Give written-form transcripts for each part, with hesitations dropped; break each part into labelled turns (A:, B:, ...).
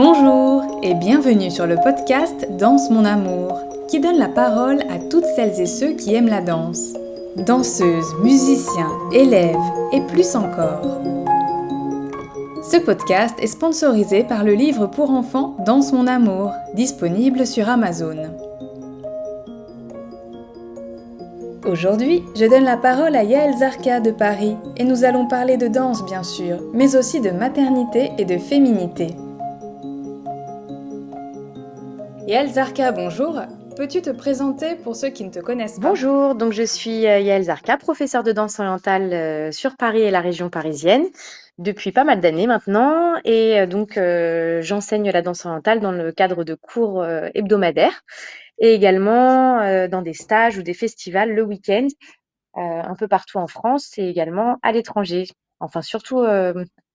A: Bonjour et bienvenue sur le podcast Danse mon amour, qui donne la parole à toutes celles et ceux qui aiment la danse. Danseuses, musiciens, élèves et plus encore. Ce podcast est sponsorisé par le livre pour enfants Danse mon amour, disponible sur Amazon. Aujourd'hui, je donne la parole à Yael Zarka de Paris et nous allons parler de danse bien sûr, mais aussi de maternité et de féminité. Yael Zarka, bonjour. Peux-tu te présenter pour ceux qui ne te connaissent pas ?
B: Bonjour, donc je suis Yael Zarka, professeure de danse orientale sur Paris et la région parisienne depuis pas mal d'années maintenant. Et j'enseigne la danse orientale dans le cadre de cours hebdomadaires et également dans des stages ou des festivals le week-end, un peu partout en France et également à l'étranger. Enfin, surtout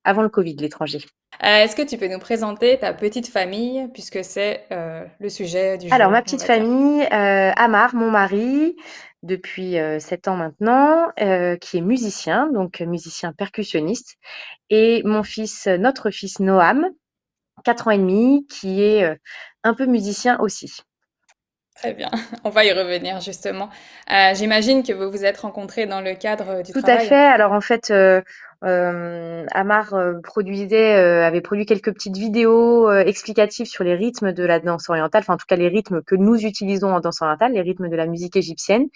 B: avant le Covid, l'étranger.
A: Est-ce que tu peux nous présenter ta petite famille, puisque c'est le sujet du
B: Alors,
A: jour,
B: ma
A: on
B: petite
A: va dire.
B: famille, Amar, mon mari, depuis 7 ans maintenant, qui est musicien, donc musicien percussionniste, et notre fils Noam, 4 ans et demi, qui est un peu musicien aussi.
A: Très bien, on va y revenir justement. J'imagine que vous vous êtes rencontrés dans le cadre du
B: Tout à
A: travail.
B: fait. Alors en fait, Amar avait produit quelques petites vidéos explicatives sur les rythmes de la danse orientale, enfin en tout cas les rythmes que nous utilisons en danse orientale, les rythmes de la musique égyptienne.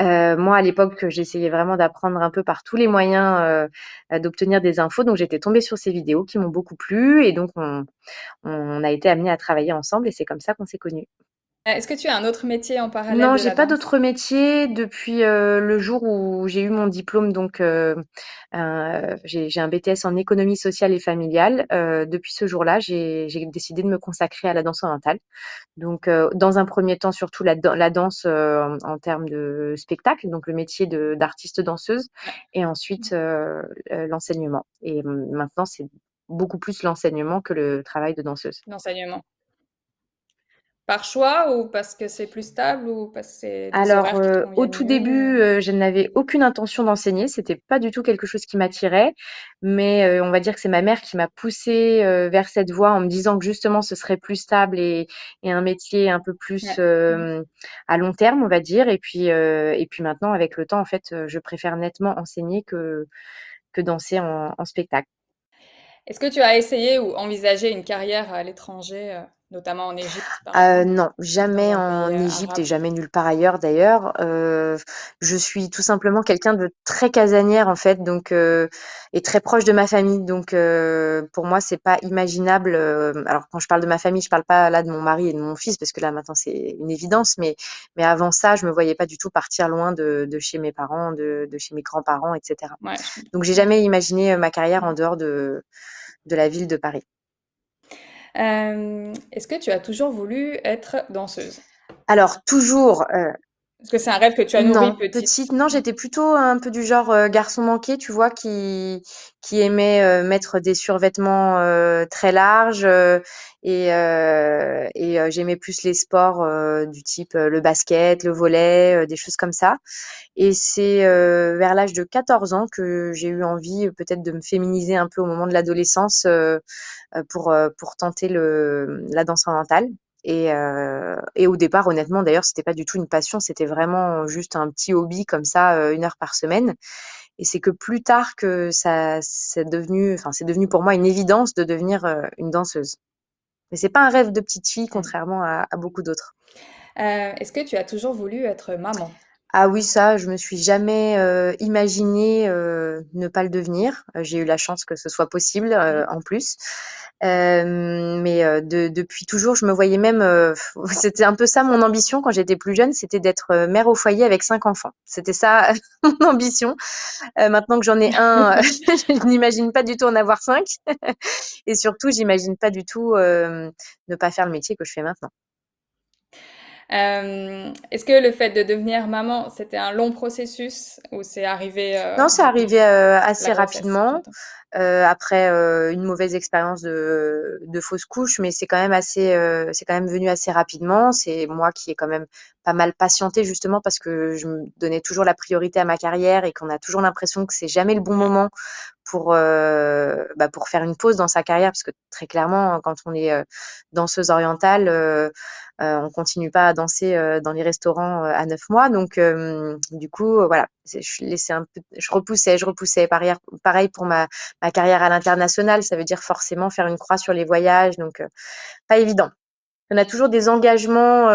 B: Moi, à l'époque, j'essayais vraiment d'apprendre un peu par tous les moyens d'obtenir des infos. Donc, j'étais tombée sur ces vidéos qui m'ont beaucoup plu et donc on a été amenés à travailler ensemble et c'est comme ça qu'on s'est connus.
A: Est-ce que tu as un autre métier en parallèle
B: Non,
A: de
B: j'ai
A: la
B: pas
A: danse?
B: d'autre métier depuis le jour où j'ai eu mon diplôme. J'ai un BTS en économie sociale et familiale. Depuis ce jour-là, j'ai décidé de me consacrer à la danse orientale. Donc, dans un premier temps, surtout la danse en termes de spectacle, donc le métier d'artiste danseuse,
A: Ouais,
B: et ensuite l'enseignement. Et maintenant, c'est beaucoup plus l'enseignement que le travail de danseuse.
A: l'enseignement. Par choix ou parce que c'est plus stable ou parce que c'est des
B: Alors,
A: horaires qui te
B: au
A: conviennent
B: tout
A: mieux?
B: début, je n'avais aucune intention d'enseigner. C'était pas du tout quelque chose qui m'attirait, mais on va dire que c'est ma mère qui m'a poussée vers cette voie en me disant que justement ce serait plus stable et un métier un peu plus
A: Ouais.
B: à long terme, on va dire. Et puis maintenant, avec le temps, en fait, je préfère nettement enseigner que danser en spectacle.
A: Est-ce que tu as essayé ou envisagé une carrière à l'étranger, notamment en Égypte, par exemple,
B: Non,
A: ou dans
B: jamais
A: un pays,
B: en Égypte et
A: arabe?
B: jamais nulle part ailleurs d'ailleurs. Je suis tout simplement quelqu'un de très casanière en fait, et très proche de ma famille. Donc, pour moi, c'est pas imaginable. Alors, quand je parle de ma famille, je parle pas là de mon mari et de mon fils parce que là maintenant c'est une évidence. Mais avant ça, je me voyais pas du tout partir loin de chez mes parents, de chez mes grands-parents, etc.
A: Ouais, je
B: Donc, j'ai
A: comprends.
B: jamais imaginé ma carrière en
A: Mmh.
B: dehors de la ville de Paris.
A: Est-ce que tu as toujours voulu être danseuse?
B: Alors toujours,
A: Est-ce que c'est un rêve que tu as nourri
B: non,
A: petite?
B: petite, non, j'étais plutôt un peu du genre garçon manqué, tu vois, qui aimait mettre des survêtements très larges j'aimais plus les sports du type le basket, le volley, des choses comme ça. Et c'est vers l'âge de 14 ans que j'ai eu envie peut-être de me féminiser un peu au moment de l'adolescence pour tenter la danse orientale. Et au départ, honnêtement, d'ailleurs, c'était pas du tout une passion, c'était vraiment juste un petit hobby comme ça, 1 heure par semaine. Et c'est que plus tard que c'est devenu pour moi une évidence de devenir une danseuse. Mais c'est pas un rêve de petite fille,
A: Mmh.
B: contrairement à beaucoup d'autres.
A: Est-ce que tu as toujours voulu être maman?
B: Ah oui, ça, je me suis jamais imaginée ne pas le devenir. J'ai eu la chance que ce soit possible
A: Mmh.
B: en plus. Mais depuis toujours, je me voyais même. C'était un peu ça mon ambition quand j'étais plus jeune, c'était d'être mère au foyer avec 5 enfants. C'était ça mon ambition. Maintenant que j'en ai un, je n'imagine pas du tout en avoir 5. Et surtout, j'imagine pas du tout ne pas faire le métier que je fais maintenant.
A: Est-ce que le fait de devenir maman, c'était un long processus ou c'est arrivé,
B: Non, c'est
A: rapidement?
B: arrivé
A: La
B: assez
A: grossesse,
B: rapidement,
A: j'entends.
B: après une mauvaise expérience de fausse couche, mais c'est quand même venu assez rapidement. C'est moi qui ai quand même pas mal patienté justement parce que je me donnais toujours la priorité à ma carrière et qu'on a toujours l'impression que c'est jamais le bon moment pour faire une pause dans sa carrière parce que très clairement, quand on est danseuse orientale, on continue pas à danser dans les restaurants à 9 mois. Donc, du coup, voilà, je laissais un peu, je repoussais. Pareil pour ma carrière à l'international, ça veut dire forcément faire une croix sur les voyages, donc pas évident. On a toujours des engagements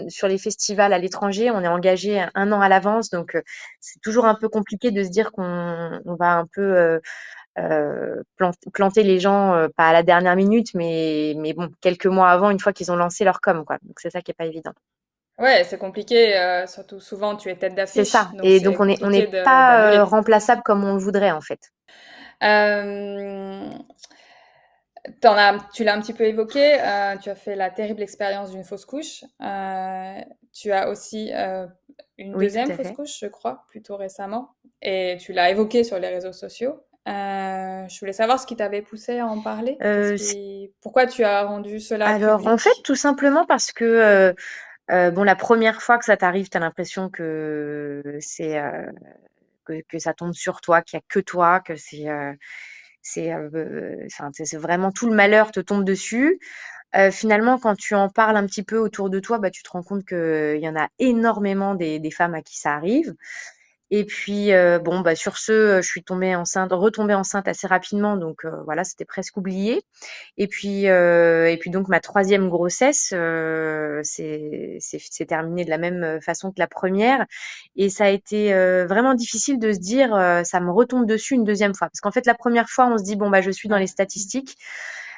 B: sur les festivals à l'étranger. On est engagé un an à l'avance, donc c'est toujours un peu compliqué de se dire qu'on va un peu planter les gens, pas à la dernière minute, mais bon, quelques mois avant, une fois qu'ils ont lancé leur com, quoi. Donc c'est ça qui est pas évident.
A: Ouais, c'est compliqué, surtout souvent tu es tête
B: C'est
A: d'affiche,
B: ça.
A: donc
B: Et donc
A: c'est
B: on
A: compliqué
B: n'est
A: de
B: pas
A: d'annuler.
B: remplaçable comme on le voudrait en fait.
A: Hem, tu l'as un petit peu évoqué, tu as fait la terrible expérience d'une fausse couche. Tu as aussi, une
B: Oui, tout
A: deuxième
B: à
A: fausse
B: fait.
A: couche, je crois, plutôt récemment et tu l'as évoqué sur les réseaux sociaux. Je voulais savoir ce qui t'avait poussé à en parler?
B: Euh,
A: Pourquoi tu as rendu cela
B: alors en fait,
A: public?
B: tout simplement parce que bon, la première fois que ça t'arrive, tu as l'impression que que ça tombe sur toi, qu'il y a que toi, que enfin, c'est vraiment tout le malheur te tombe dessus. Finalement, quand tu en parles un petit peu autour de toi, bah, tu te rends compte qu'il y en a énormément des femmes à qui ça arrive. Et puis, bon, bah, sur ce, je suis retombée enceinte assez rapidement, donc voilà, c'était presque oublié. Et puis donc ma troisième grossesse, c'est terminé de la même façon que la première. Et ça a été vraiment difficile de se dire, ça me retombe dessus une deuxième fois. Parce qu'en fait, la première fois, on se dit, bon, bah, je suis dans
A: Ouais.
B: les statistiques.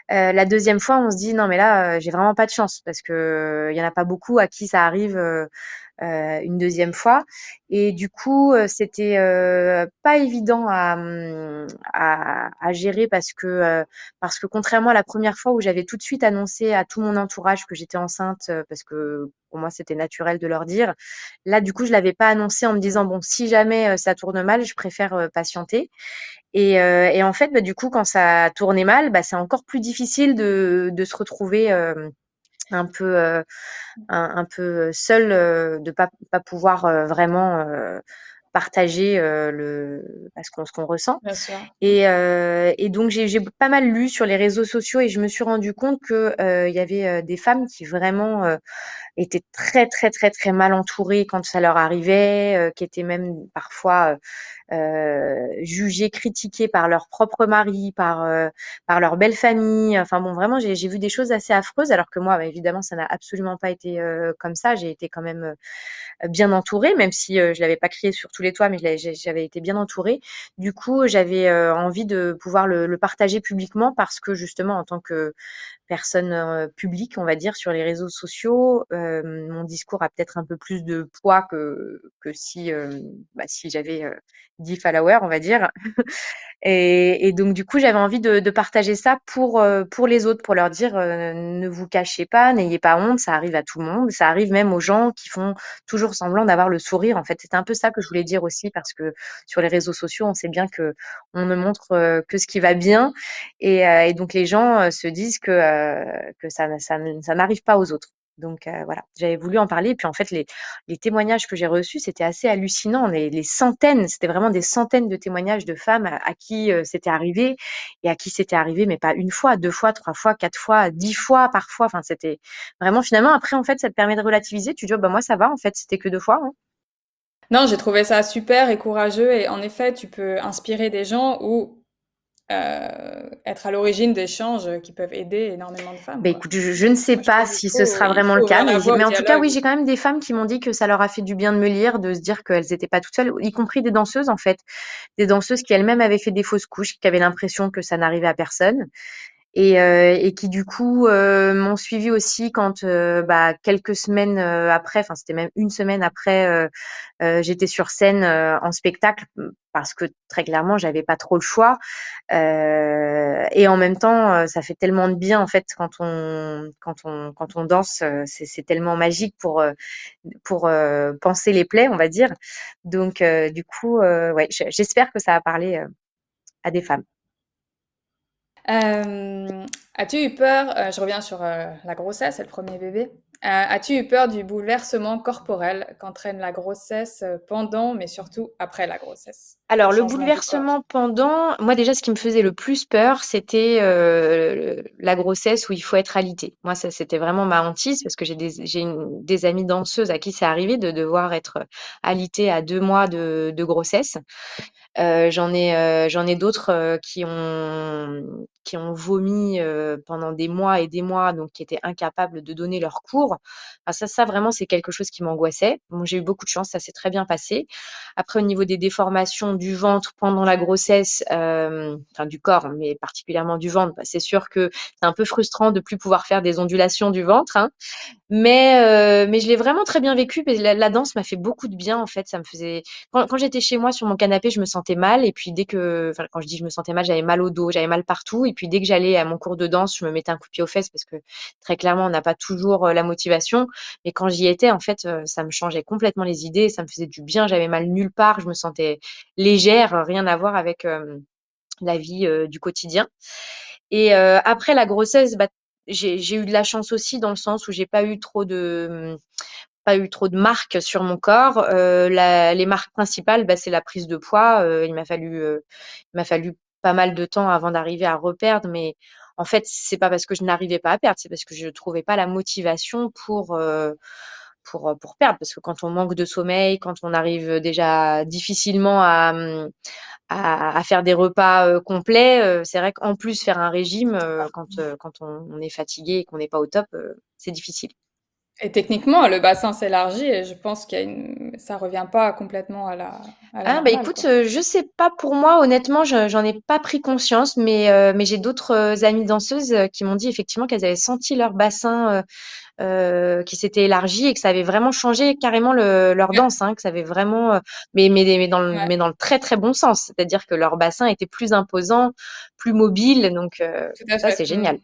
B: La deuxième fois, on se dit, non, mais là, j'ai vraiment pas de chance parce que il y en a pas beaucoup à qui ça arrive une deuxième fois. Et du coup, c'était pas évident à gérer parce que contrairement à la première fois où j'avais tout de suite annoncé à tout mon entourage que j'étais enceinte, parce que pour moi c'était naturel de leur dire. Là, du coup, je l'avais pas annoncé en me disant
A: Mmh.
B: bon, si jamais ça tourne mal, je préfère patienter. Et en fait, bah, du coup, quand ça tournait mal, bah, c'est encore plus difficile de se retrouver un peu un peu seul, de pas pouvoir vraiment partager ce qu'on ressent.
A: Bien sûr.
B: Et donc j'ai pas mal lu sur les réseaux sociaux et je me suis rendu compte que il y avait des femmes qui vraiment étaient très très très très mal entourées quand ça leur arrivait, qui étaient même parfois jugées, critiquées par leur propre mari, par leur belle famille. Enfin bon, vraiment, j'ai vu des choses assez affreuses, alors que moi, bah, évidemment, ça n'a absolument pas été comme ça. J'ai été quand même bien entourée, même si je l'avais pas crié sur tous les toits, mais j'avais été bien entourée. Du coup, j'avais envie de pouvoir le partager publiquement parce que justement, en tant que personne publique, on va dire, sur les réseaux sociaux, mon discours a peut-être un peu plus de poids que si, si j'avais 10 followers, on va dire. Et donc du coup, j'avais envie de partager ça pour les autres, pour leur dire ne vous cachez pas, n'ayez pas honte, ça arrive à tout le monde, ça arrive même aux gens qui font toujours semblant d'avoir le sourire. En fait, c'était un peu ça que je voulais dire aussi, parce que sur les réseaux sociaux, on sait bien que on ne montre que ce qui va bien, et donc les gens se disent que ça n'arrive pas aux autres. Donc voilà, j'avais voulu en parler. Et puis en fait, les témoignages que j'ai reçus, c'était assez hallucinant. Les centaines, c'était vraiment des centaines de témoignages de femmes à qui c'était arrivé, et à qui c'était arrivé, mais pas une fois, deux fois, trois fois, quatre fois, 10 fois parfois. Enfin, c'était vraiment finalement. Après, en fait, ça te permet de relativiser. Tu dis, oh, bah moi ça va. En fait, c'était que 2 fois, hein.
A: Non, j'ai trouvé ça super et courageux et en effet, tu peux inspirer des gens ou être à l'origine d'échanges qui peuvent aider énormément de femmes,
B: Ben
A: quoi.
B: écoute, je ne sais
A: Moi, je
B: pas
A: trouve
B: si ce sera
A: il
B: vraiment
A: faut
B: le cas,
A: ouvrir la voie au
B: mais en tout cas, oui,
A: dialogue.
B: j'ai quand même des femmes qui m'ont dit que ça leur a fait du bien de me lire, de se dire qu'elles n'étaient pas toutes seules, y compris des danseuses en fait, des danseuses qui elles-mêmes avaient fait des fausses couches, qui avaient l'impression que ça n'arrivait à personne. Et qui du coup m'ont suivi aussi quand quelques semaines après, enfin c'était même une semaine après, j'étais sur scène en spectacle, parce que très clairement j'avais pas trop le choix. Et en même temps, ça fait tellement de bien en fait quand on danse, c'est tellement magique pour panser les plaies, on va dire. Donc du coup, ouais, j'espère que ça a parlé à des femmes.
A: As-tu eu peur, je reviens sur, la grossesse et le premier bébé. As-tu eu peur du bouleversement corporel qu'entraîne la grossesse, pendant, mais surtout après la grossesse? Le
B: Alors le
A: changement du corps?
B: bouleversement pendant, moi déjà ce qui me faisait le plus peur, c'était, la grossesse où il faut être alité. Moi ça, c'était vraiment ma hantise parce que j'ai des amies danseuses à qui c'est arrivé de devoir être, alitées à 2 mois de grossesse. J'en ai d'autres, qui ont vomi, pendant des mois et des mois, donc qui étaient incapables de donner leurs cours. Enfin ça vraiment, c'est quelque chose qui m'angoissait. Bon, j'ai eu beaucoup de chance, ça s'est très bien passé. Après, au niveau des déformations du ventre pendant la grossesse, enfin du corps, mais particulièrement du ventre, bah, c'est sûr que c'est un peu frustrant de plus pouvoir faire des ondulations du ventre, hein. Mais je l'ai vraiment très bien vécu. La danse m'a fait beaucoup de bien en fait. Ça me faisait quand j'étais chez moi sur mon canapé, je me sentais mal et puis enfin quand je dis je me sentais mal, j'avais mal au dos, j'avais mal partout et puis dès que j'allais à mon cours de danse, je me mettais un coup de pied aux fesses parce que très clairement on n'a pas toujours la motivation. Mais quand j'y étais en fait, ça me changeait complètement les idées, ça me faisait du bien. J'avais mal nulle part, je me sentais légère, rien à voir avec la vie du quotidien. Et après la grossesse, bah, j'ai eu de la chance aussi dans le sens où j'ai pas eu trop de marques sur mon corps. Les marques principales, bah, c'est la prise de poids. Il m'a fallu pas mal de temps avant d'arriver à reperdre, mais en fait, c'est pas parce que je n'arrivais pas à perdre, c'est parce que je trouvais pas la motivation pour perdre. Parce que quand on manque de sommeil, quand on arrive déjà difficilement à faire des repas complets, c'est vrai qu'en plus faire un régime, quand on est fatigué et qu'on n'est pas au top, c'est difficile.
A: Et techniquement, le bassin s'élargit et je pense qu'il y a une ça revient pas complètement à la
B: Ah bah
A: normale,
B: écoute,
A: quoi.
B: je sais pas pour moi, honnêtement, j'en ai pas pris conscience, mais j'ai d'autres amies danseuses qui m'ont dit effectivement qu'elles avaient senti leur bassin qui s'était élargi et que ça avait vraiment changé carrément leur
A: Ouais,
B: danse, hein, que ça avait vraiment, mais
A: ouais,
B: mais dans le très très bon sens, c'est-à-dire que leur bassin était plus imposant, plus mobile, donc
A: tout à
B: ça
A: fait.
B: c'est
A: Mmh.
B: génial.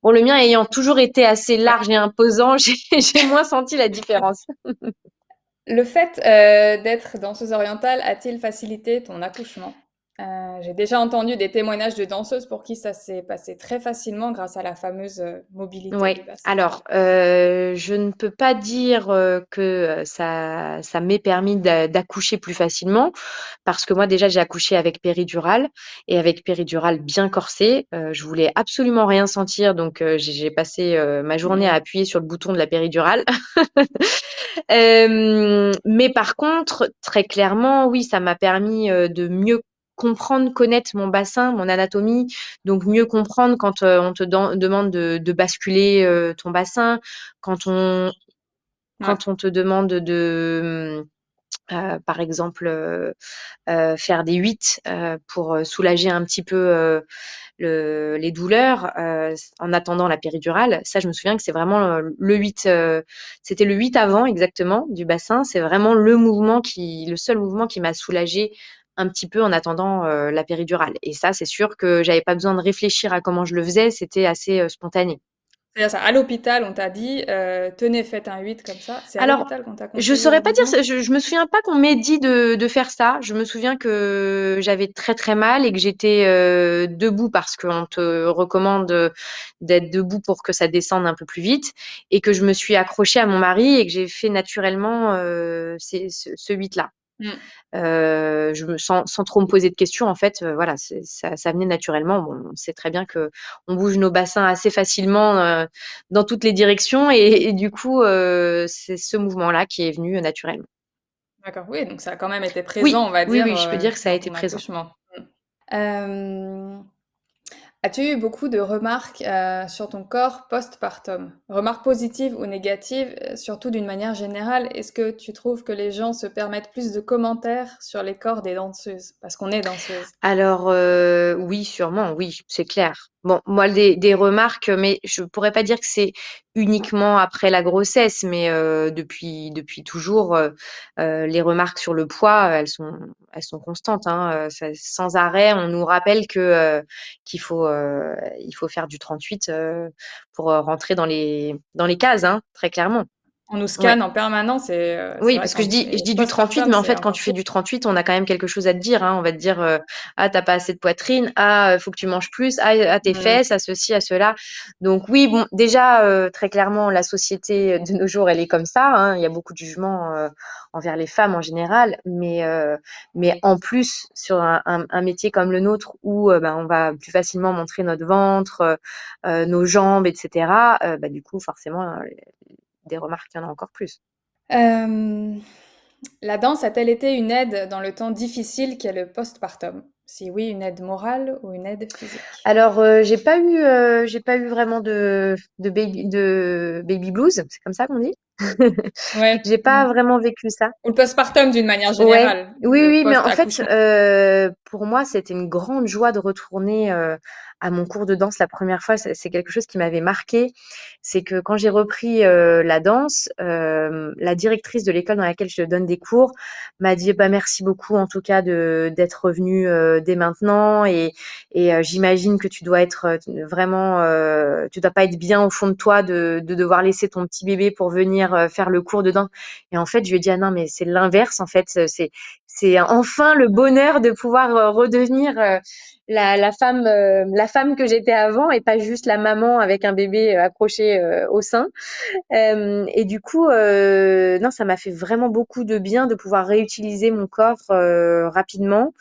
B: Bon, le mien ayant toujours été assez
A: Ouais.
B: large et imposant, j'ai moins senti la différence.
A: Le fait, d'être danseuse orientale a-t-il facilité ton accouchement? J'ai déjà entendu des témoignages de danseuses pour qui ça s'est passé très facilement grâce à la fameuse, mobilité
B: Ouais.
A: du bassin.
B: Alors, je ne peux pas dire, que, ça m'ait permis d'accoucher plus facilement parce que moi déjà j'ai accouché avec péridurale et avec péridurale bien corsée. Je voulais absolument rien sentir donc j'ai passé, ma journée à
A: Mmh.
B: appuyer sur le bouton de la péridurale. Mais par contre, très clairement, oui, ça m'a permis, de mieux comprendre, connaître mon bassin, mon anatomie, donc mieux comprendre quand, on te demande de basculer, ton bassin, quand on
A: Ouais.
B: quand on te demande de, par exemple, faire des 8 pour, soulager un petit peu, les douleurs, en attendant la péridurale. Ça, je me souviens que c'est vraiment, le 8, c'était le 8 avant exactement du bassin. C'est vraiment le seul mouvement qui m'a soulagée un petit peu en attendant, la péridurale et ça, c'est sûr que j'avais pas besoin de réfléchir à comment je le faisais, c'était assez, spontané.
A: C'est-à-dire ça, à l'hôpital, on t'a dit, «Tenez, faites un 8 comme ça». C'est à
B: Alors,
A: l'hôpital qu'on t'a
B: je
A: conseillé
B: saurais
A: le
B: pas dire,
A: mouvement?
B: je me souviens pas qu'on m'ait dit de faire ça. Je me souviens que j'avais très, très mal et que j'étais, debout parce qu'on te recommande, d'être debout pour que ça descende un peu plus vite et que je me suis accrochée à mon mari et que j'ai fait naturellement, ce 8 là.
A: Mmh.
B: Je me sans trop me poser de questions, en fait, voilà, ça venait naturellement. Bon, on sait très bien qu'on bouge nos bassins assez facilement, dans toutes les directions et du coup, c'est ce mouvement-là qui est venu, naturellement.
A: D'accord, oui, donc ça a quand même été présent,
B: Oui,
A: on va
B: oui,
A: dire,
B: oui, je peux dire que ça a
A: dans
B: été
A: ton
B: présent.
A: accouchement. Mmh. Hem As-tu eu beaucoup de remarques, sur ton corps postpartum? Remarques positives ou négatives, surtout d'une manière générale? Est-ce que tu trouves que les gens se permettent plus de commentaires sur les corps des danseuses? Parce qu'on est danseuse.
B: Alors, oui, sûrement, oui, c'est clair. Bon, moi, des remarques, mais je pourrais pas dire que c'est uniquement après la grossesse, mais depuis toujours, les remarques sur le poids, elles sont constantes, hein, ça sans arrêt, on nous rappelle qu'il faut faire du 38, pour, rentrer dans les cases, hein, très clairement.
A: On nous
B: Ouais.
A: scanne en permanence et c'est
B: Oui,
A: vrai
B: parce que
A: quand on
B: je
A: est
B: dis du 38,
A: postpartum,
B: mais en
A: c'est
B: fait, quand
A: encore
B: tu fais
A: pire.
B: du 38, on a quand même quelque chose à te dire, hein. On va te dire, «Ah, tu pas assez de poitrine. Ah, faut que tu manges plus. Ah, à tes
A: Mmh.
B: fesses, à ceci, à cela». Donc oui, bon, déjà, très clairement, la société de nos jours, elle est comme ça, hein. Il y a beaucoup de jugements, envers les femmes en général, mais en plus, sur un métier comme le nôtre où, ben, on va plus facilement montrer notre ventre, nos jambes et cetera, bah, du coup, forcément, des remarques, il y en a encore plus.
A: Hem, la danse a-t-elle été une aide dans le temps difficile qu'est le postpartum? Si oui, une aide morale ou une aide physique?
B: Alors, j'ai pas eu vraiment de baby blues, c'est comme ça qu'on dit?
A: Ouais,
B: J'ai pas
A: mmh.
B: vraiment vécu ça.
A: Ou le postpartum d'une manière
B: Ouais,
A: générale,
B: oui,
A: le
B: oui, mais en fait,
A: post-accouchement.
B: pour moi, c'était une grande joie de retourner, à mon cours de danse la première fois. C'est quelque chose qui m'avait marquée. C'est que quand j'ai repris, la danse, la directrice de l'école dans laquelle je donne des cours m'a dit: «Bah, merci beaucoup en tout cas de d'être revenue, dès maintenant et j'imagine que tu dois être, vraiment, tu dois pas être bien au fond de toi de devoir laisser ton petit bébé pour venir, faire le cours de danse». Et en fait, je lui ai dit: «Ah non, mais c'est l'inverse en fait, c'est enfin le bonheur de pouvoir, redevenir, la femme que j'étais avant et pas juste la maman avec un bébé, accroché, au sein». Et du coup, non, ça m'a fait vraiment beaucoup de bien de pouvoir réutiliser mon corps, rapidement,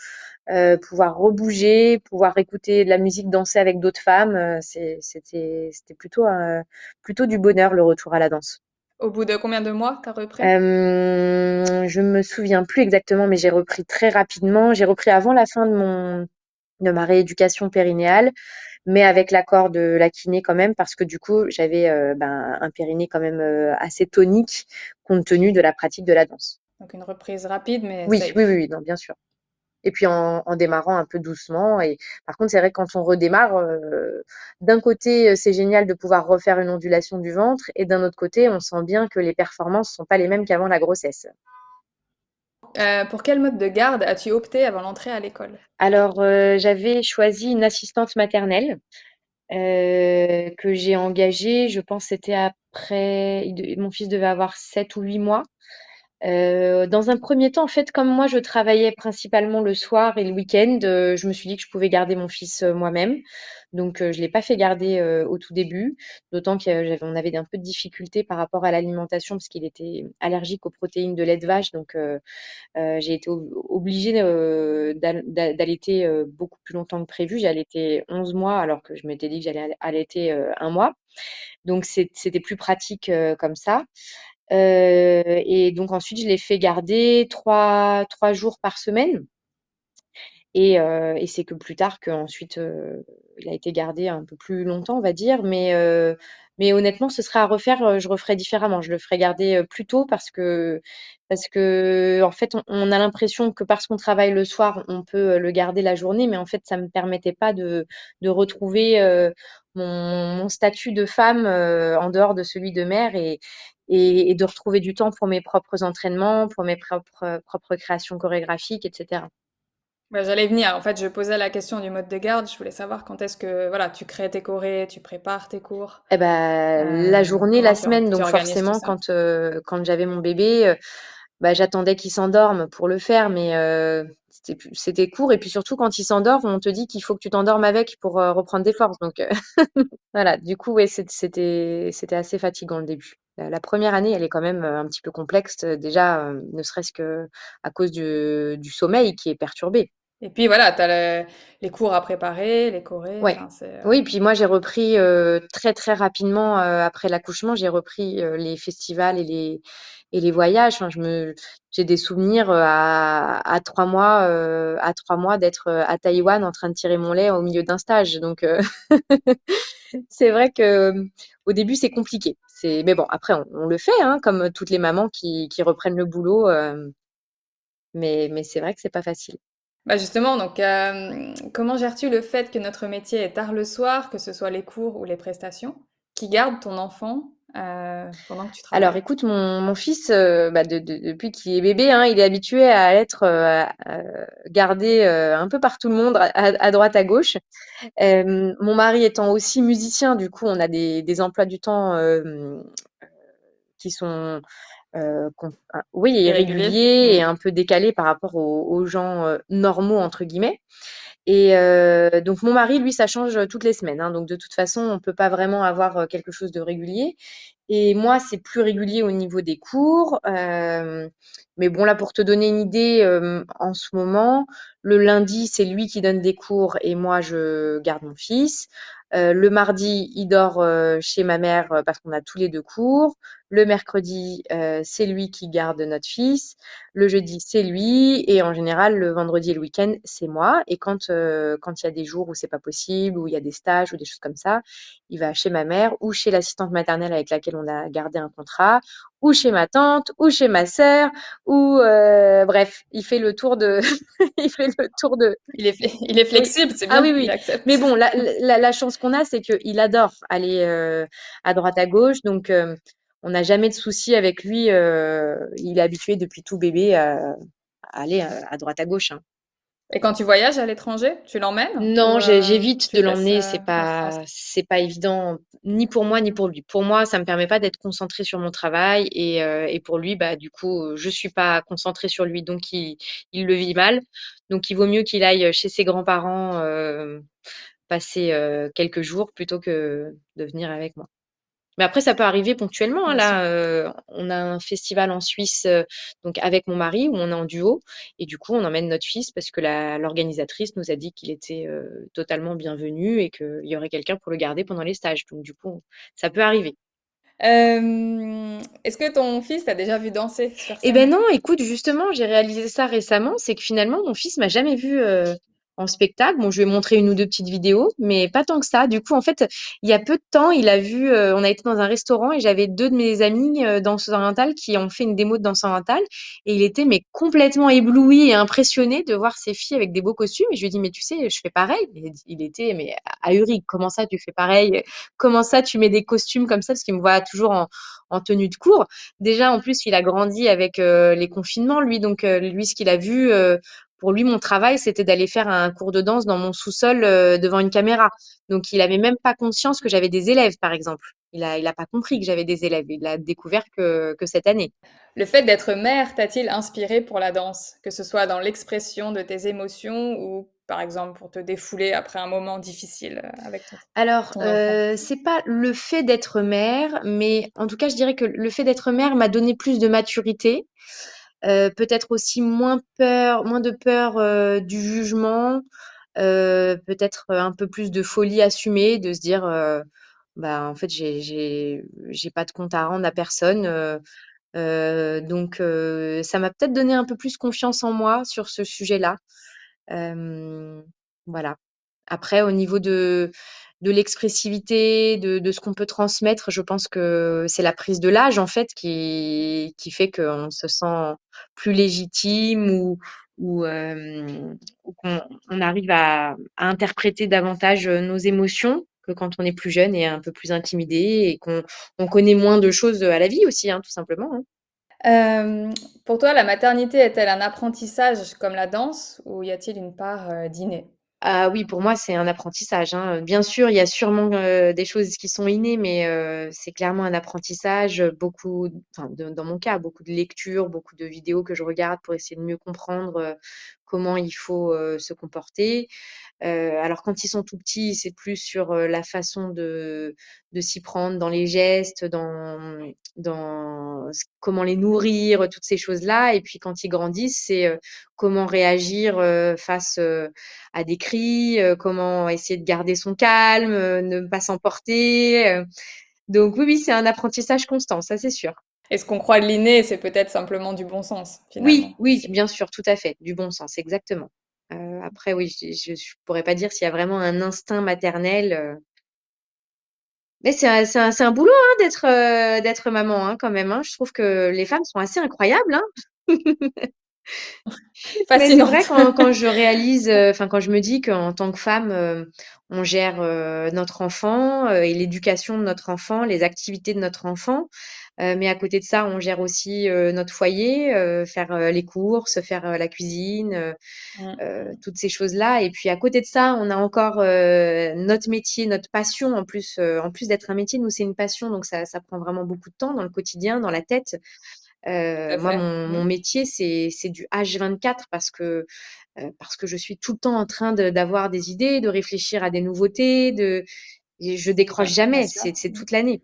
B: pouvoir rebouger, pouvoir écouter de la musique, danser avec d'autres femmes, c'était plutôt du bonheur, le retour à la danse.
A: Au bout de combien de mois tu as repris?
B: Je me souviens plus exactement, mais j'ai repris très rapidement. J'ai repris avant la fin de ma rééducation périnéale, mais avec l'accord de la kiné quand même, parce que du coup, j'avais ben, un périnée quand même assez tonique, compte tenu de la pratique de la danse.
A: Donc une reprise rapide mais
B: Oui, oui, oui,
A: safe.
B: oui, non, bien sûr. Et puis en démarrant un peu doucement. Et par contre, c'est vrai que quand on redémarre, d'un côté, c'est génial de pouvoir refaire une ondulation du ventre, et d'un autre côté, on sent bien que les performances sont pas les mêmes qu'avant la grossesse.
A: Pour quel mode de garde as-tu opté avant l'entrée à l'école?
B: Alors, j'avais choisi une assistante maternelle, que j'ai engagée, je pense c'était après mon fils devait avoir 7 ou 8 mois. Dans un premier temps, en fait, comme moi, je travaillais principalement le soir et le week-end, je me suis dit que je pouvais garder mon fils, moi-même. Donc, je l'ai pas fait garder, au tout début, d'autant qu'on avait un peu de difficultés par rapport à l'alimentation parce qu'il était allergique aux protéines de lait de vache. Donc, j'ai été obligée, d'allaiter, beaucoup plus longtemps que prévu. J'ai allaité 11 mois alors que je m'étais dit que j'allais allaiter, 1 mois. Donc c'était plus pratique, comme ça. Et donc ensuite, je l'ai fait garder trois jours par semaine. Et c'est que plus tard qu'ensuite, il a été gardé un peu plus longtemps, on va dire. Mais honnêtement, ce serait à refaire, je referais différemment. Je le ferais garder, plus tôt parce que en fait, on a l'impression que parce qu'on travaille le soir, on peut, le garder la journée, mais en fait, ça me permettait pas de retrouver, mon statut de femme, en dehors de celui de mère, et de retrouver du temps pour mes propres entraînements, pour mes propres créations chorégraphiques et cetera.
A: Bah, j'allais y venir. En fait, je posais la question du mode de garde. Je voulais savoir quand est-ce que, voilà, tu crées tes chorés, tu prépares tes cours,
B: Eh ben, la journée, la
A: comment
B: semaine,
A: tu
B: donc
A: organises tout
B: forcément
A: ça?
B: quand j'avais mon bébé, bah, j'attendais qu'il s'endorme pour le faire, mais c'était court, et puis surtout quand il s'endort, on te dit qu'il faut que tu t'endormes avec pour, reprendre des forces, donc voilà, du coup, ouais, c'était assez fatigant le début. La 1re année, elle est quand même, un petit peu complexe, déjà, ne serait-ce qu'à cause du sommeil qui est perturbé.
A: Et puis voilà, tu as les cours à préparer, les chorés,
B: Ouais.
A: enfin c'est,
B: Oui, puis moi j'ai repris, très, très rapidement, après l'accouchement, j'ai repris, les festivals et les voyages. Enfin, j'ai des souvenirs, à 3 mois, d'être, à Taïwan en train de tirer mon lait au milieu d'un stage. Donc, c'est vrai que, au début, c'est compliqué. Mais bon, après on le fait, hein, comme toutes les mamans qui reprennent le boulot, mais c'est vrai que c'est pas facile.
A: bah, justement donc comment gères-tu le fait que notre métier est tard le soir, que ce soit les cours ou les prestations? Qui garde ton enfant, pendant que tu
B: Alors
A: travailles?
B: écoute, mon fils, bah, depuis qu'il est bébé, hein, il est habitué à être, gardé, un peu par tout le monde, à droite, à gauche. Mon mari étant aussi musicien, du coup, on a des emplois du temps, qui sont oui,
A: Irrégulier?
B: réguliers
A: Mmh.
B: et un peu décalés par rapport aux gens normaux entre guillemets. Et donc mon mari, lui, ça change toutes les semaines, hein, donc de toute façon, on peut pas vraiment avoir quelque chose de régulier. Et moi, c'est plus régulier au niveau des cours. Mais bon, là, pour te donner une idée, en ce moment, le lundi, c'est lui qui donne des cours et moi, je garde mon fils. Le mardi, il dort chez ma mère parce qu'on a tous les deux cours. Le mercredi, c'est lui qui garde notre fils. Le jeudi, c'est lui. Et en général, le vendredi et le week-end, c'est moi. Et quand il y a des jours où c'est pas possible, où il y a des stages ou des choses comme ça, il va chez ma mère ou chez l'assistante maternelle avec laquelle on a gardé un contrat, ou chez ma tante, ou chez ma sœur, ou bref, il fait le tour de, il fait le tour de.
A: Il est
B: Oui.
A: flexible, c'est
B: Ah
A: bien,
B: oui,
A: il
B: oui. Mais
A: accepte.
B: bon, la chance qu'on a, c'est qu'il adore aller à droite à gauche, donc on n'a jamais de soucis avec lui. Il est habitué depuis tout bébé à aller à droite à gauche, hein.
A: Et quand tu voyages à l'étranger, tu l'emmènes ou
B: Non, j'évite
A: tu
B: de
A: le laisses
B: l'emmener,
A: en France?
B: c'est pas évident, ni pour moi ni pour lui. Pour moi, ça me permet pas d'être concentrée sur mon travail et pour lui, bah du coup, je suis pas concentrée sur lui, donc il le vit mal. Donc il vaut mieux qu'il aille chez ses grands-parents passer quelques jours plutôt que de venir avec moi. Mais après, ça peut arriver ponctuellement, hein.
A: Bien sûr.
B: Là, on a un festival en Suisse, donc avec mon mari, où on est en duo. Et du coup, on emmène notre fils parce que l'organisatrice nous a dit qu'il était totalement bienvenu et qu'il y aurait quelqu'un pour le garder pendant les stages. Donc du coup, ça peut arriver.
A: Est-ce que ton fils t'a déjà vu danser sur
B: Eh ben
A: scène?
B: non, écoute, justement, j'ai réalisé ça récemment, c'est que finalement, mon fils m'a jamais vu en spectacle. Bon, je lui ai montré une ou deux petites vidéos, mais pas tant que ça. Du coup, en fait, il y a peu de temps, il a vu, on a été dans un restaurant et j'avais deux de mes amis danseuses orientales qui ont fait une démo de danse orientale et il était mais complètement ébloui et impressionné de voir ces filles avec des beaux costumes. Et je lui ai dit, mais tu sais, je fais pareil. Et il était mais ahuri. Comment ça, tu fais pareil? Comment ça, tu mets des costumes comme ça? Parce qu'il me voit toujours en tenue de cours. Déjà, en plus, il a grandi avec les confinements, lui. Donc, lui, ce qu'il a vu, pour lui, mon travail, c'était d'aller faire un cours de danse dans mon sous-sol devant une caméra. Donc, il avait même pas conscience que j'avais des élèves, par exemple. Il a pas compris que j'avais des élèves. Il l'a découvert que cette année.
A: Le fait d'être mère t'a-t-il inspiré pour la danse? Que ce soit dans l'expression de tes émotions ou, par exemple, pour te défouler après un moment difficile, avec
B: Alors,
A: ton enfant?
B: c'est pas le fait d'être mère, mais en tout cas, je dirais que le fait d'être mère m'a donné plus de maturité. Peut-être aussi moins de peur du jugement, peut-être un peu plus de folie assumée, de se dire bah en fait j'ai pas de compte à rendre à personne. Donc ça m'a peut-être donné un peu plus confiance en moi sur ce sujet-là. Euh, voilà. Après, au niveau de l'expressivité, de ce qu'on peut transmettre, je pense que c'est la prise de l'âge, en fait, qui fait qu'on se sent plus légitime ou qu'on arrive à interpréter davantage nos émotions que quand on est plus jeune et un peu plus intimidé et qu'on connaît moins de choses à la vie aussi, hein, tout simplement, hein.
A: Hem, pour toi, la maternité est-elle un apprentissage comme la danse ou y a-t-il une part, d'inné?
B: Ah oui, pour moi, c'est un apprentissage, hein. Bien sûr, il y a sûrement, des choses qui sont innées, mais c'est clairement un apprentissage, beaucoup enfin, dans mon cas, beaucoup de lectures, beaucoup de vidéos que je regarde pour essayer de mieux comprendre, comment il faut, se comporter. Alors quand ils sont tout petits, c'est plus sur, la façon de s'y prendre dans les gestes, dans comment les nourrir, toutes ces choses-là. Et puis quand ils grandissent, c'est, comment réagir, face, à des cris, comment essayer de garder son calme, ne pas s'emporter, donc oui, oui, c'est un apprentissage constant, ça c'est sûr.
A: Et ce qu'on croit de l'inné, c'est peut-être simplement du bon sens,
B: Oui,
A: finalement.
B: oui, bien sûr, tout à fait, du bon sens, exactement. Après oui, je pourrais pas dire s'il y a vraiment un instinct maternel, mais c'est un boulot, hein, d'être maman, hein, quand même, hein. Je trouve que les femmes sont assez incroyables, hein. Mais c'est vrai
A: Fascinante.
B: quand je réalise, enfin quand je me dis qu'en tant que femme, on gère notre enfant et l'éducation de notre enfant, les activités de notre enfant. Mais à côté de ça, on gère aussi notre foyer, faire les courses, faire la cuisine,
A: Mmh.
B: toutes ces choses-là. Et puis à côté de ça, on a encore notre métier, notre passion. En plus d'être un métier, nous, c'est une passion. Donc ça prend vraiment beaucoup de temps dans le quotidien, dans la tête.
A: Tout à
B: Moi,
A: fait.
B: mon métier, c'est du H24 parce que je suis tout le temps en train d'avoir des idées, de réfléchir à des nouveautés, et je décroche
A: Ouais, bien
B: jamais,
A: sûr.
B: c'est toute l'année.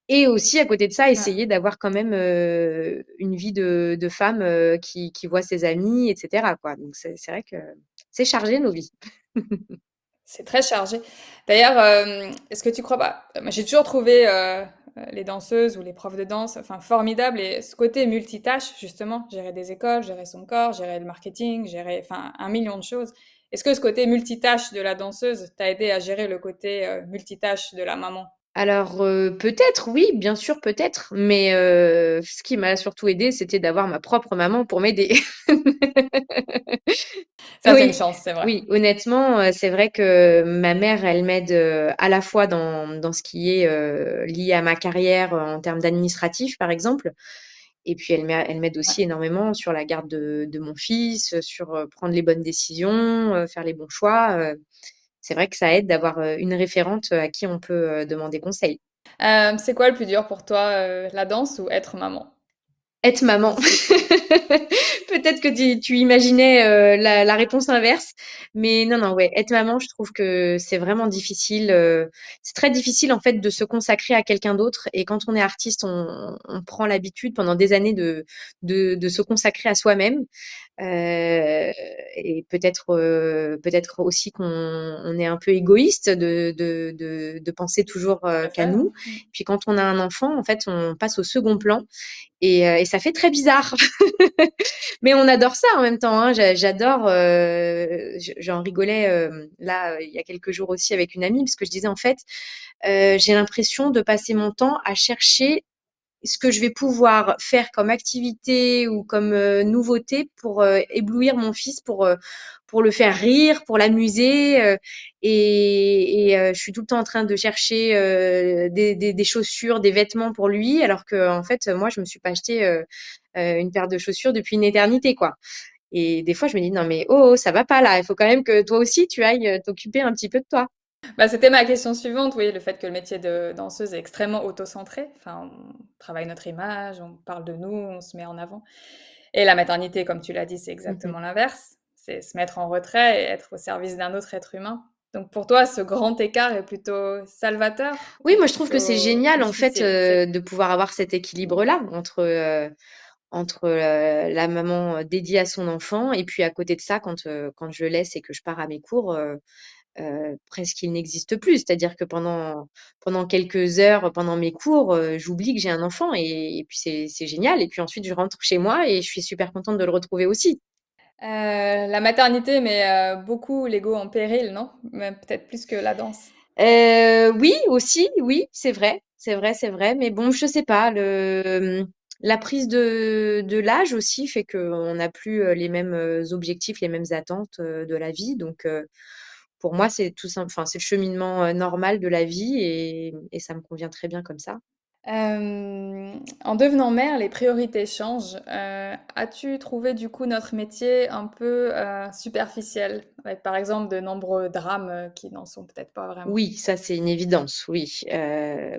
B: Et aussi, à côté de ça,
A: Ouais.
B: essayer d'avoir quand même une vie de femme qui voit ses amis, etc., quoi. Donc, c'est vrai que c'est chargé nos vies.
A: C'est très chargé. D'ailleurs, est-ce que tu crois pas moi, j'ai toujours trouvé, les danseuses ou les profs de danse, enfin, formidables et ce côté multitâche, justement, gérer des écoles, gérer son corps, gérer le marketing, gérer, enfin, 1 million de choses. Est-ce que ce côté multitâche de la danseuse t'a aidé à gérer le côté, multitâche de la maman?
B: Alors, peut-être, oui, bien sûr, peut-être. Mais ce qui m'a surtout aidée, c'était d'avoir ma propre maman pour m'aider.
A: Ça, c'est une
B: Oui,
A: chance, c'est vrai.
B: oui, honnêtement, c'est vrai que ma mère, elle m'aide à la fois dans ce qui est lié à ma carrière en termes d'administratif, par exemple. Et puis, elle m'aide
A: Ouais.
B: aussi énormément sur la garde de mon fils, sur prendre les bonnes décisions, faire les bons choix. C'est vrai que ça aide d'avoir une référente à qui on peut demander conseil.
A: C'est quoi le plus dur pour toi, la danse ou être maman?
B: Être maman.
A: Plus difficile?
B: Peut-être que tu imaginais la réponse inverse, mais non, non, ouais, être maman, je trouve que c'est vraiment difficile. C'est très difficile en fait de se consacrer à quelqu'un d'autre. Et quand on est artiste, on prend l'habitude pendant des années de se consacrer à soi-même. Et peut-être aussi qu'on est un peu égoïste de penser toujours
A: Tout à
B: qu'à
A: fait, ouais.
B: nous. Puis quand on a un enfant, en fait, on passe au second plan et ça fait très bizarre. Mais on adore ça en même temps, hein. J'adore. J'en rigolais là il y a quelques jours aussi avec une amie parce que je disais en fait, j'ai l'impression de passer mon temps à chercher ce que je vais pouvoir faire comme activité ou comme nouveauté pour éblouir mon fils, pour le faire rire, pour l'amuser. Je suis tout le temps en train de chercher des chaussures, des vêtements pour lui, alors que en fait, moi, je me suis pas acheté une paire de chaussures depuis une éternité, quoi. Et des fois, je me dis, non, mais oh, oh, ça va pas là. Il faut quand même que toi aussi, tu ailles t'occuper un petit peu de toi.
A: Bah, c'était ma question suivante, oui, le fait que le métier de danseuse est extrêmement auto-centré. Enfin, on travaille notre image, on parle de nous, on se met en avant. Et la maternité, comme tu l'as dit, c'est
B: Mhm.
A: exactement l'inverse. C'est se mettre en retrait et être au service d'un autre être humain. Donc pour toi, ce grand écart est plutôt salvateur
B: Oui,
A: ou
B: moi, je trouve que c'est
A: plutôt
B: génial, en fait,
A: difficile? C'est
B: de pouvoir avoir cet équilibre-là entre la maman dédiée à son enfant et puis à côté de ça, quand je le laisse et que je pars à mes cours, presque il n'existe plus. C'est-à-dire que pendant quelques heures, pendant mes cours, j'oublie que j'ai un enfant et puis c'est génial et puis ensuite je rentre chez moi et je suis super contente de le retrouver aussi.
A: La maternité met, beaucoup l'ego en péril, non? Même peut-être plus que la danse?
B: Oui, aussi, oui, c'est vrai, c'est vrai, c'est vrai. Mais bon, je sais pas, la prise de l'âge aussi fait qu'on n'a plus les mêmes objectifs, les mêmes attentes de la vie. Donc, pour moi, c'est tout simple, enfin, c'est le cheminement normal de la vie et ça me convient très bien comme ça.
A: En devenant mère, les priorités changent. As-tu trouvé du coup notre métier un peu, superficiel? Avec par exemple de nombreux drames, qui n'en sont peut-être pas vraiment?
B: Oui, ça, c'est une évidence, oui.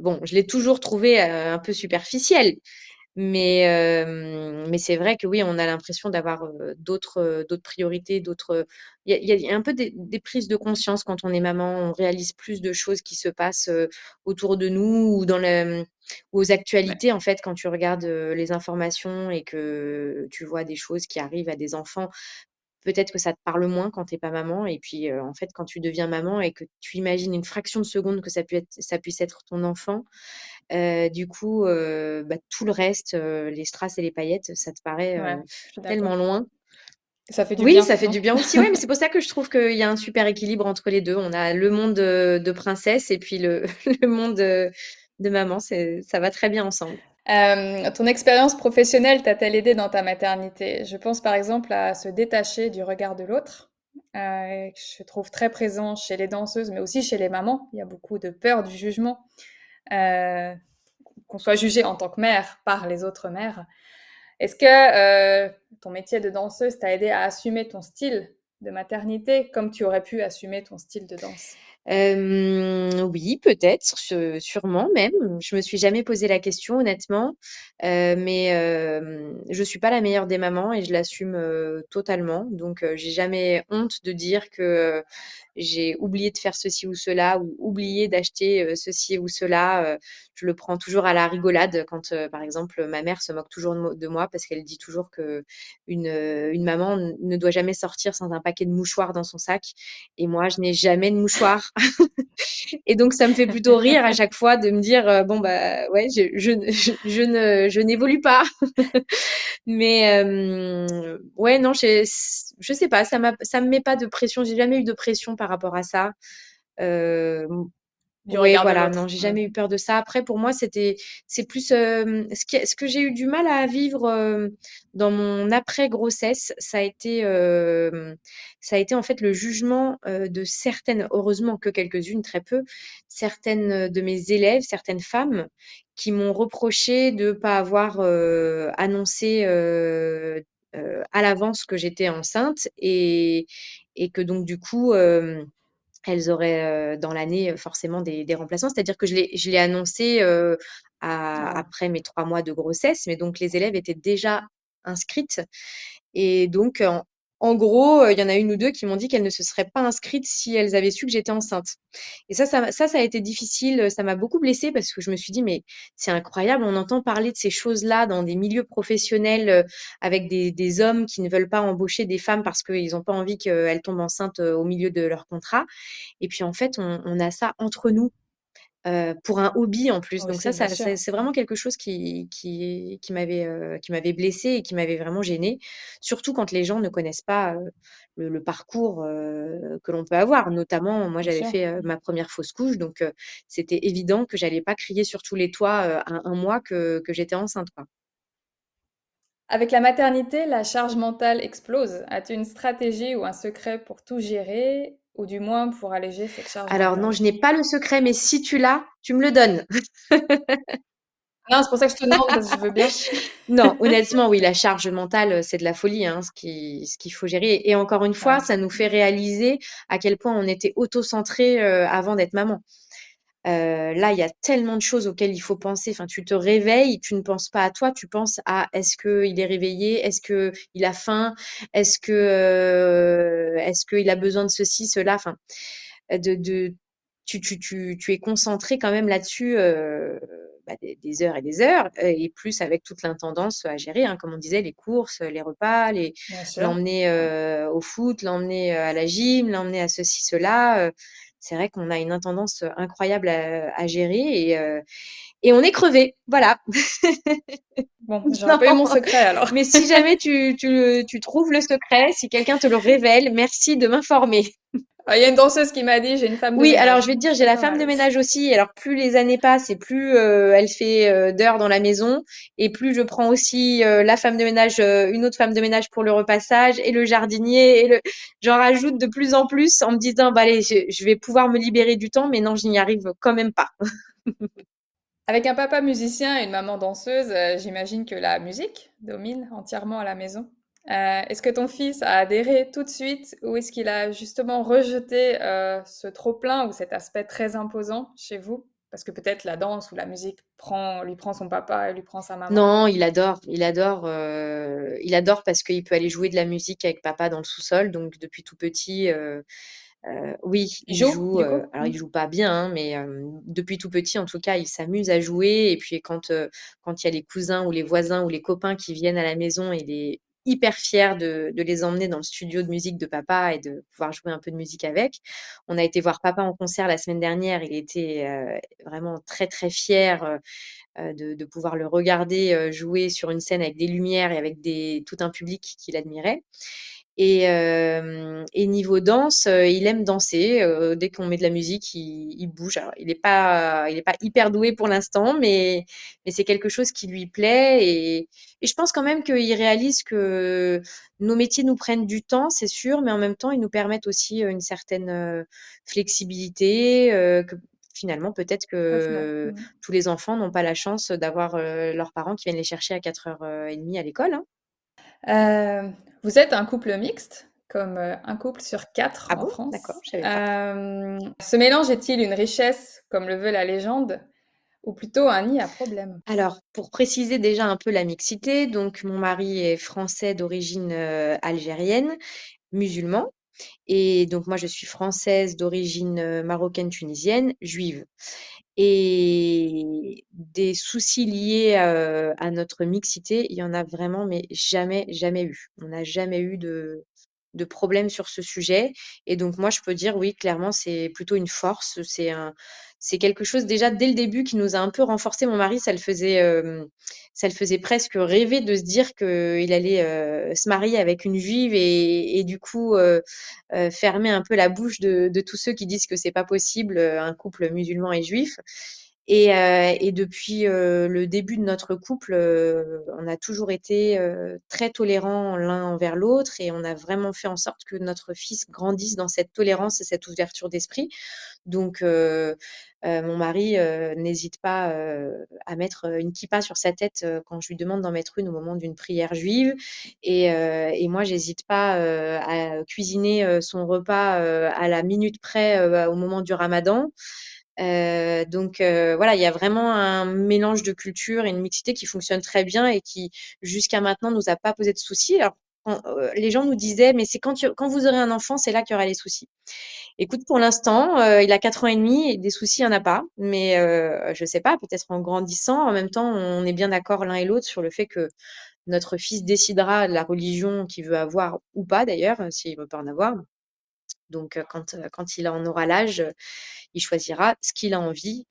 B: Bon, je l'ai toujours trouvé un peu superficiel. Mais c'est vrai que oui, on a l'impression d'avoir d'autres priorités, il y a un peu des prises de conscience quand on est maman. On réalise plus de choses qui se passent autour de nous ou aux
A: Ouais,
B: actualités. En fait, quand tu regardes les informations et que tu vois des choses qui arrivent à des enfants, peut-être que ça te parle moins quand t'es pas maman. Et puis, en fait, quand tu deviens maman et que tu imagines une fraction de seconde que ça puisse être ton enfant, du coup, bah, tout le reste, les strass et les paillettes, ça te paraît,
A: ouais, je suis
B: tellement
A: d'accord.
B: loin.
A: Ça fait du
B: Oui,
A: bien,
B: ça fait
A: non?
B: du bien aussi, ouais, mais c'est pour ça que je trouve qu'il y a un super équilibre entre les 2. On a le monde, de princesse et puis le le monde, de maman, ça va très bien ensemble.
A: Ton expérience professionnelle t'a-t-elle aidé dans ta maternité? Je pense par exemple à se détacher du regard de l'autre, que je trouve très présent chez les danseuses, mais aussi chez les mamans. Il y a beaucoup de peur du jugement. Heu, qu'on soit jugé en tant que mère par les autres mères. Est-ce que ton métier de danseuse t'a aidé à assumer ton style de maternité comme tu aurais pu assumer ton style de danse?
B: Oui, peut-être, sûrement même. Je me suis jamais posé la question honnêtement, mais je suis pas la meilleure des mamans et je l'assume, totalement. Donc j'ai jamais honte de dire que, j'ai oublié de faire ceci ou cela ou oublié d'acheter, ceci ou cela. Je le prends toujours à la rigolade quand, par exemple, ma mère se moque toujours de moi parce qu'elle dit toujours qu'une maman ne doit jamais sortir sans un paquet de mouchoirs dans son sac et moi je n'ai jamais de mouchoirs. Et donc ça me fait plutôt rire à chaque fois de me dire, bon bah, ouais, je n'évolue pas. Mais ouais, non, je sais pas, ça me met pas de pression. J'ai jamais eu de pression par rapport à ça. Mmh,
A: Du
B: ouais,
A: regard de
B: voilà, non,
A: l'autre.
B: j'ai
A: Mmh.
B: jamais eu peur de ça. Après, pour moi, c'est plus, ce que j'ai eu du mal à vivre, dans mon après-grossesse, ça a été en fait le jugement, de certaines, heureusement que quelques-unes, très peu, certaines, de mes élèves, certaines femmes qui m'ont reproché de pas avoir, annoncé, à l'avance que j'étais enceinte et que donc du coup, elles auraient, dans l'année, forcément des remplaçants. C'est-à-dire que je l'ai annoncé,
A: Ah ouais.
B: après mes 3 mois de grossesse, mais donc les élèves étaient déjà inscrites et donc en gros, il y en a une ou 2 qui m'ont dit qu'elles ne se seraient pas inscrites si elles avaient su que j'étais enceinte et ça a été difficile, ça m'a beaucoup blessée parce que je me suis dit: «Mais c'est incroyable, on entend parler de ces choses-là dans des milieux professionnels, avec des hommes qui ne veulent pas embaucher des femmes parce qu'ils ont pas envie qu'elles tombent enceintes, au milieu de leur contrat et puis en fait, on a ça entre nous, pour un hobby en plus. Donc
A: Aussi, bien sûr.
B: c'est vraiment quelque chose qui m'avait blessée et qui m'avait vraiment gênée. Surtout quand les gens ne connaissent pas, le parcours, que l'on peut avoir. Notamment, moi
A: Bien
B: j'avais
A: sûr.
B: fait, ma première fausse couche, donc c'était évident que j'allais pas crier sur tous les toits, à 1 mois que j'étais enceinte, quoi.
A: Avec la maternité, la charge mentale explose. As-tu une stratégie ou un secret pour tout gérer, ou du moins pour alléger cette charge
B: Alors non,
A: mentale?
B: je n'ai pas le secret, mais si tu l'as, tu me le donnes.
A: Non, c'est pour ça que je te demande, parce que je veux bien.
B: Non, honnêtement, oui, la charge mentale, c'est de la folie, hein, ce qu'il faut gérer et encore une fois,
A: Ouais,
B: ça nous fait réaliser à quel point on était auto-centré, avant d'être maman. Là, il y a tellement de choses auxquelles il faut penser. Enfin, tu te réveilles, tu ne penses pas à toi, tu penses à: «Est-ce qu'il est réveillé? Est-ce qu'il a faim? Est-ce qu'il a besoin de ceci, cela?» enfin, de tu es concentré quand même là-dessus, bah, des heures et des heures, et plus avec toute l'intendance à gérer, hein. Comme on disait, les courses, les repas,
A: bien sûr.
B: l'emmener,
A: Ouais.
B: au foot, l'emmener, à la gym, l'emmener à ceci, cela, c'est vrai qu'on a une intendance, incroyable à gérer et on est crevé, voilà.
A: Bon, j'aurais
B: Non,
A: pas eu mon secret alors.
B: mais si jamais tu trouves le secret, si quelqu'un te le révèle, merci de m'informer.
A: Ah, il y a une danseuse qui m'a dit: «J'ai une femme de
B: Oui, alors
A: ménage»,
B: je vais te
A: donc
B: dire,
A: je
B: j'ai
A: serais
B: la
A: pas
B: femme de
A: mal aussi.
B: ménage aussi. Alors plus les années passent et plus, elle fait, d'heures dans la maison et plus je prends aussi, la femme de ménage, une autre femme de ménage pour le repassage et le jardinier et le j'en rajoute de plus en plus en me disant: «Bah allez, je vais pouvoir me libérer du temps», mais non, je n'y arrive quand même pas.
A: Avec un papa musicien et une maman danseuse, j'imagine que la musique domine entièrement à la maison. Est-ce que ton fils a adhéré tout de suite ou est-ce qu'il a justement rejeté, ce trop-plein ou cet aspect très imposant chez vous? Parce que peut-être la danse ou la musique lui prend son papa et lui prend sa maman.
B: Non, il adore parce qu'il peut aller jouer de la musique avec papa dans le sous-sol, donc depuis tout petit, oui,
A: Il
B: il
A: joue,
B: joue,
A: du coup?
B: alors
A: Mmh.
B: il joue pas bien, hein, mais depuis tout petit, en tout cas, il s'amuse à jouer et puis quand il y a les cousins ou les voisins ou les copains qui viennent à la maison, il est hyper fier de les emmener dans le studio de musique de papa et de pouvoir jouer un peu de musique avec. On a été voir papa en concert la semaine dernière, il était, vraiment très, très fier, de pouvoir le regarder, jouer sur une scène avec des lumières et avec tout un public qui l'admirait et niveau danse, il aime danser, dès qu'on met de la musique, il bouge. Alors il est pas hyper doué pour l'instant, mais c'est quelque chose qui lui plaît et je pense quand même qu'il réalise que nos métiers nous prennent du temps, c'est sûr, mais en même temps, ils nous permettent aussi, une certaine, flexibilité, finalement, peut-être
A: Au final.
B: que tous les enfants n'ont pas la chance d'avoir, leurs parents qui viennent les chercher à 4h30 à l'école, hein.
A: Heu, Vous êtes un couple mixte, comme, 1 couple sur 4
B: Ah
A: en
B: bon? D'accord,
A: France.
B: je savais pas.
A: Ce mélange est-il une richesse, comme le veut la légende, ou plutôt un nid à problème?
B: Alors, pour préciser déjà un peu la mixité, donc mon mari est français d'origine, algérienne, musulman et donc moi je suis française d'origine, marocaine, tunisienne, juive et des soucis liés, à notre mixité, il y en a vraiment mais jamais, jamais eu. On n'a jamais eu de problème sur ce sujet et donc moi je peux dire oui, clairement, c'est plutôt une force, c'est quelque chose déjà dès le début qui nous a un peu renforcés. Mon mari, ça le faisait presque rêver de se dire qu'il allait, se marier avec une juive et du coup, fermer un peu la bouche de tous ceux qui disent que c'est pas possible, un couple musulman et juif et depuis, le début de notre couple, on a toujours été, très tolérants l'un envers l'autre et on a vraiment fait en sorte que notre fils grandisse dans cette tolérance et cette ouverture d'esprit. Donc mon mari, n'hésite pas, à mettre, une kippa sur sa tête, quand je lui demande d'en mettre une au moment d'une prière juive et moi j'hésite pas, à cuisiner, son repas, à la minute près, au moment du ramadan. Donc voilà, il y a vraiment un mélange de cultures et une mixité qui fonctionne très bien et qui, jusqu'à maintenant, nous a pas posé de soucis. Alors les gens nous disaient: «Mais c'est quand vous aurez un enfant, c'est là qu'il y aura les soucis». Écoute, pour l'instant, il a 4 ans et demi et des soucis, il y en a pas. Mais je sais pas, peut-être en grandissant. En même temps, on est bien d'accord l'un et l'autre sur le fait que notre fils décidera de la religion qu'il veut avoir ou pas d'ailleurs, s'il veut pas en avoir. Donc quand il en aura l'âge, il choisira ce qu'il a envie,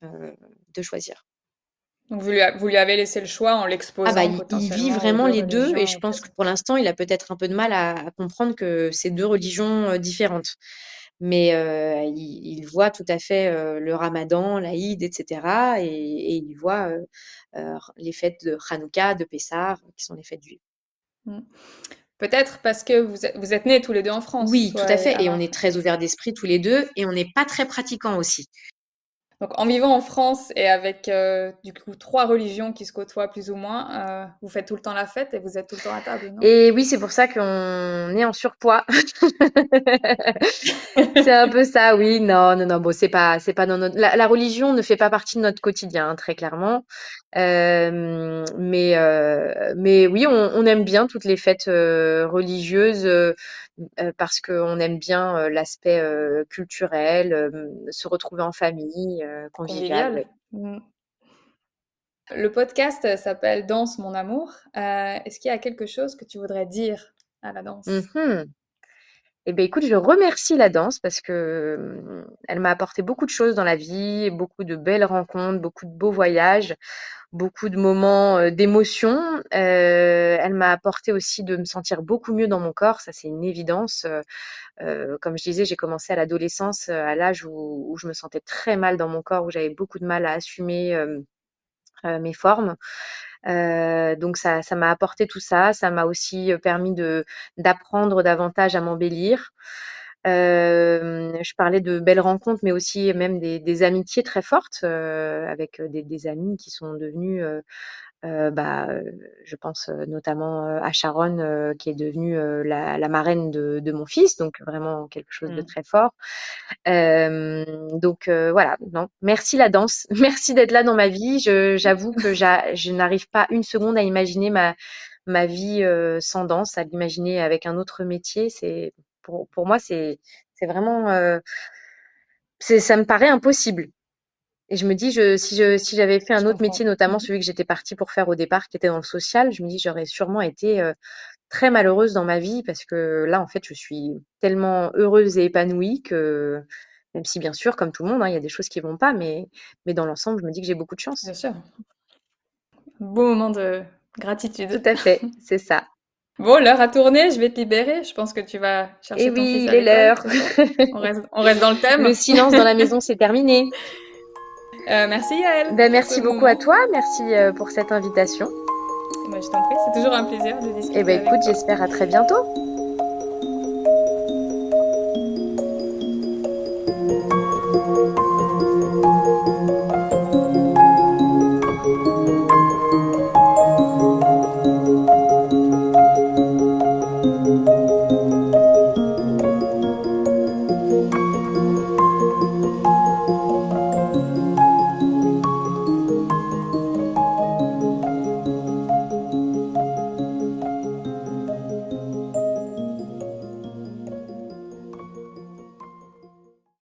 B: de choisir.
A: Donc vous lui avez laissé le choix en
B: Ah bah,
A: l'exposant
B: il vit
A: potentiellement aux
B: vraiment
A: 2
B: les 2 et
A: religions
B: je
A: au
B: pense que
A: possible.
B: pour l'instant, il a peut-être un peu de mal à comprendre que c'est 2 religions, différentes. Mais il voit tout à fait, le ramadan, l'Aïd et cetera et il voit, les fêtes de Hanouka, de Pessah, qui sont les fêtes juives.
A: Mmh. Peut-être parce que vous êtes nés tous les 2 en France,
B: Oui, tout
A: toi
B: à
A: et
B: fait et on
A: Alain?
B: est très ouverts d'esprit tous les 2 et on n'est pas très pratiquants aussi.
A: Donc en vivant en France et avec, du coup 3 religions qui se côtoient plus ou moins, vous faites tout le temps la fête et vous êtes tout le temps à table, non?
B: Et oui, c'est pour ça qu'on est en surpoids. C'est un peu ça, oui. Non, non, non, bon, c'est pas dans notre la religion ne fait pas partie de notre quotidien, hein, très clairement. Mais oui, on aime bien toutes les fêtes, religieuses, parce qu'on aime bien, l'aspect, culturel, se retrouver en famille, convivial,
A: Convivial?
B: oui.
A: Mmh. Le podcast, s'appelle «Danse mon amour». Est-ce qu'il y a quelque chose que tu voudrais dire à la danse?
B: Mmh. Eh beh, écoute, je remercie la danse parce que, elle m'a apporté beaucoup de choses dans la vie, beaucoup de belles rencontres, beaucoup de beaux voyages, beaucoup de moments, d'émotion. Elle m'a apporté aussi de me sentir beaucoup mieux dans mon corps, ça c'est une évidence. Comme je disais, j'ai commencé à l'adolescence, à l'âge où je me sentais très mal dans mon corps, où j'avais beaucoup de mal à assumer, mes formes. Donc ça m'a apporté tout ça. Ça m'a aussi, permis d'apprendre davantage à m'embellir. Je parlais de belles rencontres, mais aussi même des amitiés très fortes, avec, des amis qui sont devenus, bah, je pense, notamment, à Sharon, qui est devenue, la marraine de mon fils, donc vraiment quelque chose de
A: Mmh.
B: très fort. Donc voilà, non, merci la danse, merci d'être là dans ma vie. J'avoue que je n'arrive pas une seconde à imaginer ma vie, sans danse, à l'imaginer avec un autre métier. C'est pour moi, c'est vraiment, ça me paraît impossible et je me dis si j'avais fait
A: Je
B: un autre
A: comprends.
B: métier, notamment
A: Mmh.
B: celui que j'étais partie pour faire au départ, qui était dans le social, je me dis: «J'aurais sûrement été, très malheureuse dans ma vie» parce que là, en fait, je suis tellement heureuse et épanouie que même si bien sûr, comme tout le monde, hein, il y a des choses qui vont pas, mais dans l'ensemble, je me dis que j'ai beaucoup de chance.
A: Bien sûr. Beau moment de
B: Tout
A: gratitude.
B: à fait, c'est ça.
A: Bon, l'heure a tourné, je vais te libérer. Je pense que tu vas
B: Et
A: chercher ton
B: oui,
A: fils
B: il
A: à
B: est
A: l'école,
B: l'heure.
A: c'est ça? On reste dans le
B: Le
A: thème?
B: silence dans la maison, c'est terminé.
A: Merci Yael
B: Ben
A: pour ce
B: merci beaucoup à
A: moment.
B: toi, merci, pour cette invitation
A: Moi, je t'en prie, c'est toujours un plaisir de
B: et
A: discuter
B: ben
A: avec
B: écoute,
A: toi.
B: j'espère à très bientôt.